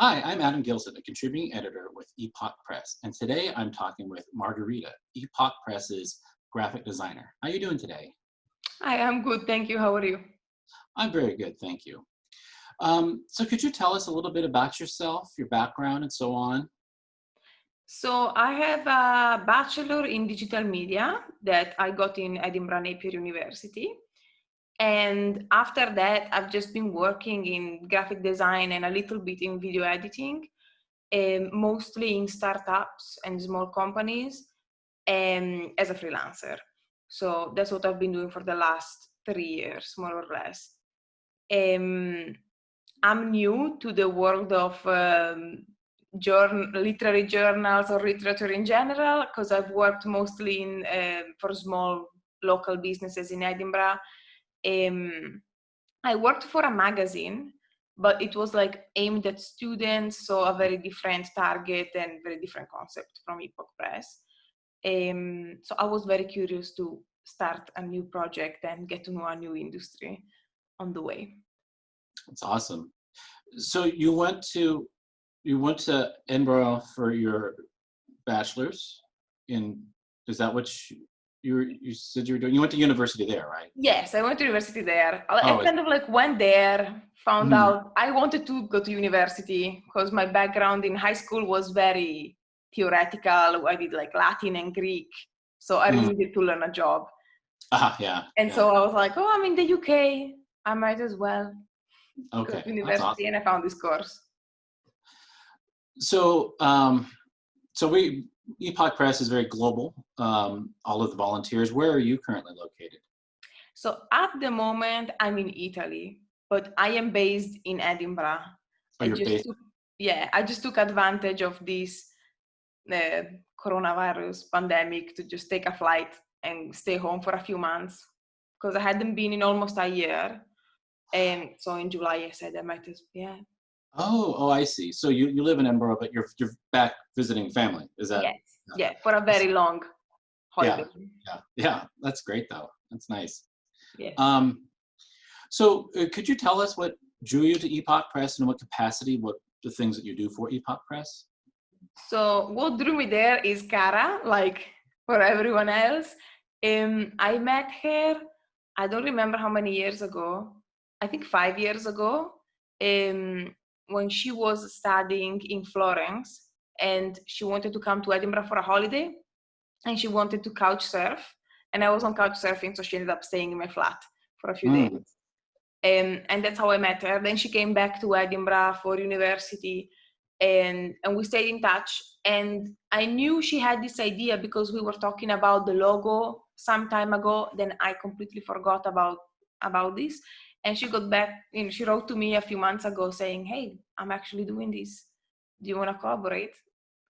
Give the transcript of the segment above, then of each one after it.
Hi, I'm Adam Gilson, a contributing editor with Epoch Press, and today I'm talking with Margherita, Epoch Press's graphic designer. How are you doing today? Hi, I'm good, thank you. How are you? I'm very good, thank you. So could you tell us a little bit about yourself, your background, and so on? So I have a bachelor in digital media that I got in Edinburgh Napier University. And after that, I've just been working in graphic design and a little bit in video editing, mostly in startups and small companies and as a freelancer. So that's what I've been doing for the last 3 years, more or less. I'm new to the world of literary journals or literature in general because I've worked mostly in for small local businesses in Edinburgh. I worked for a magazine, but it was like aimed at students, so a very different target and very different concept from Epoch Press. So I was very curious to start a new project and get to know a new industry on the way. That's awesome. So you went to Edinburgh for your bachelor's in, is that what you said you were doing? You went to university there, right? Yes, I went to university there. I Oh, kind of like went there, found mhm. out I wanted to go to university because my background in high school was very theoretical. I did like Latin and Greek, so I really needed to learn a job. Yeah, And yeah. so I was like, oh, I'm in the UK. I might as well go Okay, to that's university, awesome. and I found this course. So, Epoch Press is very global. All of the volunteers. Where are you currently located? So at the moment, I'm in Italy, but I am based in Edinburgh. Oh, you're based. I just took advantage of this coronavirus pandemic to just take a flight and stay home for a few months because I hadn't been in almost a year. And so in July, I said I might as Oh, I see. So you live in Edinburgh, but you're back visiting family. Is that? yes, yeah, for a very long Yeah, holiday. yeah. That's great though. That's nice. Yes. Could you tell us what drew you to Epoch Press and what capacity, what the things that you do for Epoch Press? So what drew me there is Cara, like for everyone else. I met her, I don't remember how many years ago, I think 5 years ago, when she was studying in Florence and she wanted to come to Edinburgh for a holiday and she wanted to couch surf. And I was on couch surfing, so she ended up staying in my flat for a few days. And that's how I met her. Then she came back to Edinburgh for university and we stayed in touch. And I knew she had this idea because we were talking about the logo some time ago. Then I completely forgot about this. And she got back, she wrote to me a few months ago saying, hey, I'm actually doing this. Do you want to collaborate?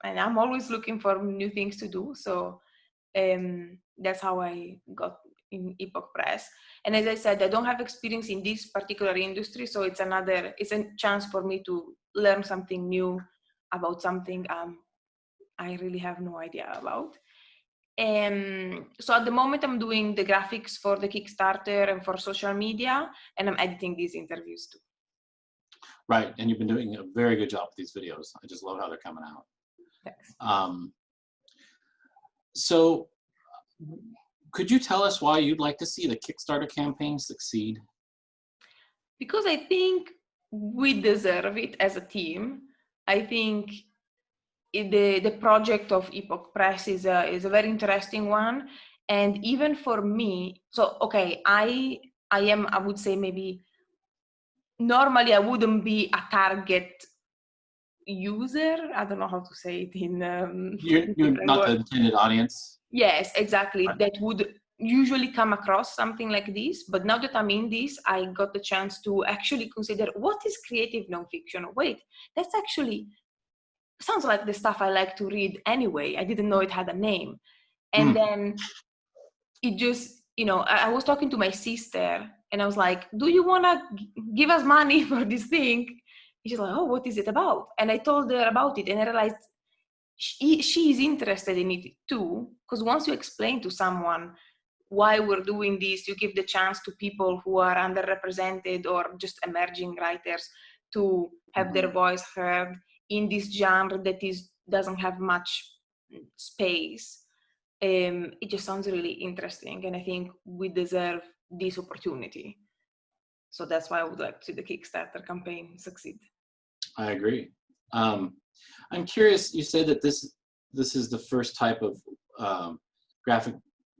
And I'm always looking for new things to do. So that's how I got in Epoch Press. And as I said, I don't have experience in this particular industry, so it's a chance for me to learn something new about something I really have no idea about. So at the moment, I'm doing the graphics for the Kickstarter and for social media, and I'm editing these interviews too. Right, and you've been doing a very good job with these videos. I just love how they're coming out. Thanks. So could you tell us why you'd like to see the Kickstarter campaign succeed? Because I think we deserve it as a team. I think the project of Epoch Press is a very interesting one. And even for me, so, okay, I would say maybe, normally I wouldn't be a target user. I don't know how to say it in You're not the intended audience. Yes, exactly. Right. That would usually come across something like this. But now that I'm in this, I got the chance to actually consider what is creative nonfiction. Wait, that's actually sounds like the stuff I like to read anyway. I didn't know it had a name. And then it just, I was talking to my sister and I was like, do you want to give us money for this thing? And she's like, oh, what is it about? And I told her about it and I realized she is interested in it too, because once you explain to someone why we're doing this, you give the chance to people who are underrepresented or just emerging writers to have their Mhm. voice heard in this genre that doesn't have much space. It just sounds really interesting, and I think we deserve this opportunity. So that's why I would like to see the Kickstarter campaign succeed. I agree. I'm curious. You said that this is the first type of graphic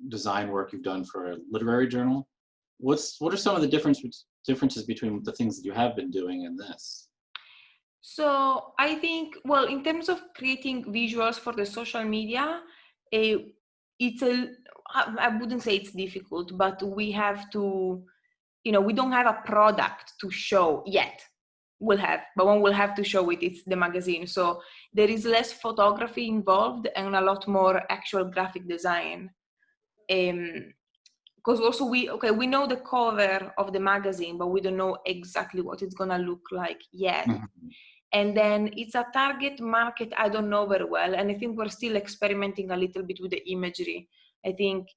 design work you've done for a literary journal. What are some of the differences between the things that you have been doing and this? So I think, well, in terms of creating visuals for the social media, it's I wouldn't say it's difficult, but we have to, we don't have a product to show yet. We'll have, but when we'll have to show it, it's the magazine. So there is less photography involved and a lot more actual graphic design. Because also we know the cover of the magazine, but we don't know exactly what it's gonna look like yet. Mhm. And then it's a target market I don't know very well, and I think we're still experimenting a little bit with the imagery. I think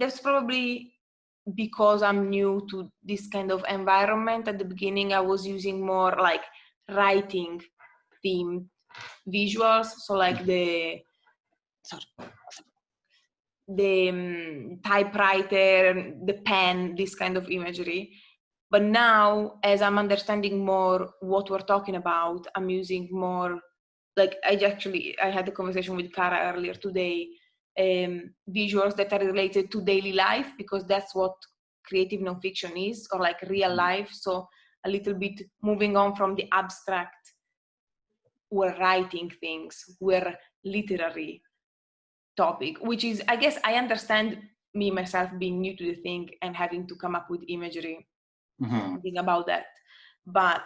that's probably because I'm new to this kind of environment. At the beginning, I was using more like writing themed visuals, so like the typewriter, the pen, this kind of imagery. But now, as I'm understanding more what we're talking about, I'm using more, like I had a conversation with Cara earlier today, visuals that are related to daily life, because that's what creative nonfiction is, or like real life. So a little bit moving on from the abstract, we're writing things, we're literary topic, which is, I guess I understand me myself being new to the thing and having to come up with imagery, Mhm. think about that. But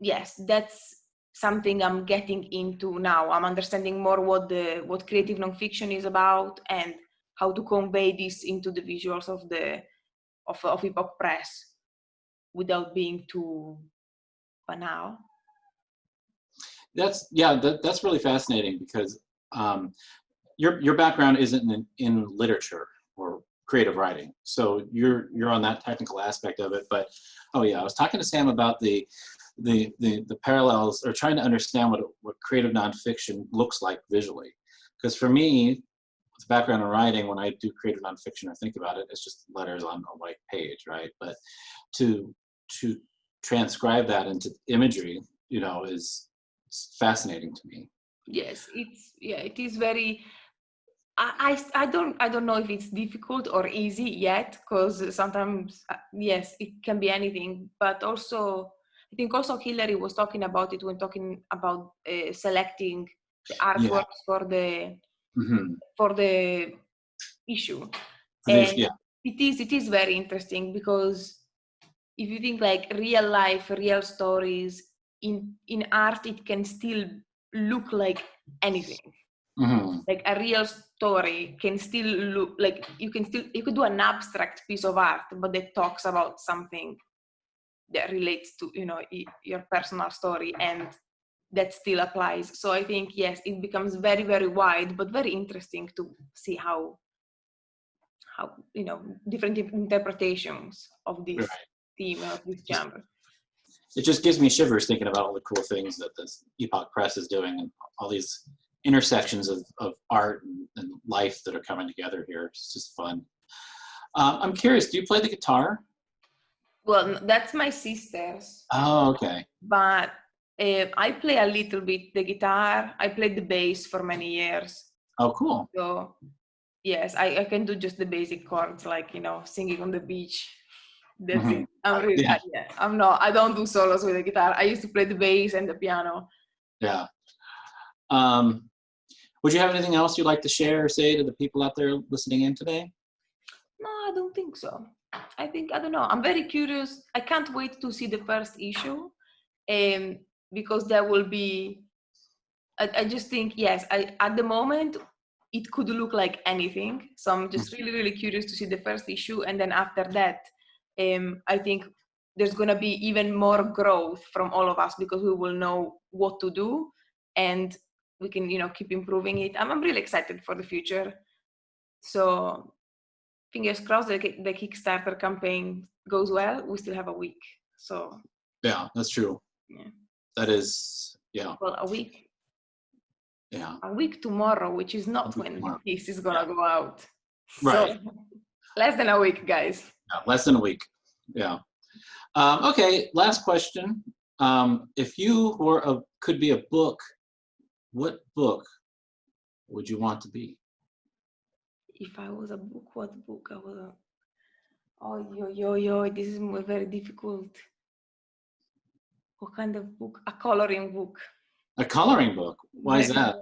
yes, that's something I'm getting into now. I'm understanding more what creative nonfiction is about and how to convey this into the visuals of Epoch Press without being too banal. That's really fascinating because your background isn't in literature or creative writing, so you're on that technical aspect of it. But oh yeah, I was talking to Sam about the parallels, or trying to understand what creative nonfiction looks like visually. Because for me, with background in writing, when I do creative nonfiction or think about it, it's just letters on a white page, right? But to transcribe that into imagery, is fascinating to me. Yes, it is very. I don't know if it's difficult or easy yet, because sometimes yes, it can be anything. But also, I think also Hillary was talking about it when talking about selecting the Yeah. artworks Hmm. for the issue, For and these, yeah. it is very interesting, because if you think like real life, real stories in art, it can still look like anything. Hmm. Like a real story can still look like you could do an abstract piece of art, but that talks about something that relates to your personal story, and that still applies. So I think yes, it becomes very, very wide, but very interesting to see how different interpretations of this Right. theme and of this Just, genre. it just gives me shivers thinking about all the cool things that this Epoch Press is doing, and all these intersections of art and life that are coming together here. It's just fun. I'm curious, do you play the guitar? Well, that's my sister's, Oh, okay. but I play a little bit the guitar. I played the bass for many years. Oh, cool. So yes, I can do just the basic chords, like singing on the beach. That's Hmm. it. I'm really Yeah, yeah. I don't do solos with the guitar. I used to play the bass and the piano. yeah. Um, would you have anything else you'd like to share or say to the people out there listening in today? No, I don't think so. I don't know. I'm very curious. I can't wait to see the first issue, um, because there will be. I just think yes. At the moment it could look like anything. So I'm just really, really curious to see the first issue, and then after that, I think there's gonna be even more growth from all of us, because we will know what to do, and we can keep improving it. I'm really excited for the future. So fingers crossed the Kickstarter campaign goes well. We still have a week, so Yeah, that's true. Yeah. That is, yeah, Well, a week. yeah. A week tomorrow, which is A not week when tomorrow. this is gonna Yeah. go out. So Right. less than a week, guys. Yeah, less than a week. Yeah. Okay, last question. If you were could be a book, what book would you want to be? If I was a book, what book I was a... Oh, yo, this is very difficult. What kind of book? A coloring book. A coloring book. Why is that?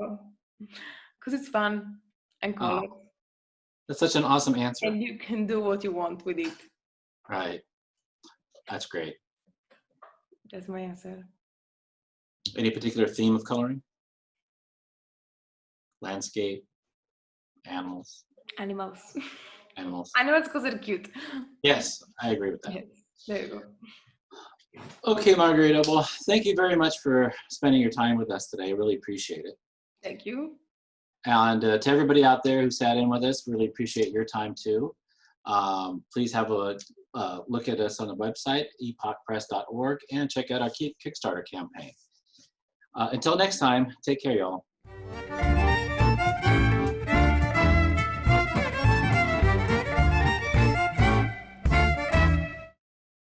Because it's fun and Oh, color. that's such an awesome answer. And you can do what you want with it. Right. That's great. That's my answer. Any particular theme of coloring? Landscape, animals, Animals. animals. Animals because they're cute. Yes, I agree with that. Yes, there you go. Okay, Margherita. Well, thank you very much for spending your time with us today. I really appreciate it. Thank you. And to everybody out there who sat in with us, really appreciate your time too. Please have a look at us on the website, epochpress.org, and check out our Kickstarter campaign. Until next time, take care, y'all.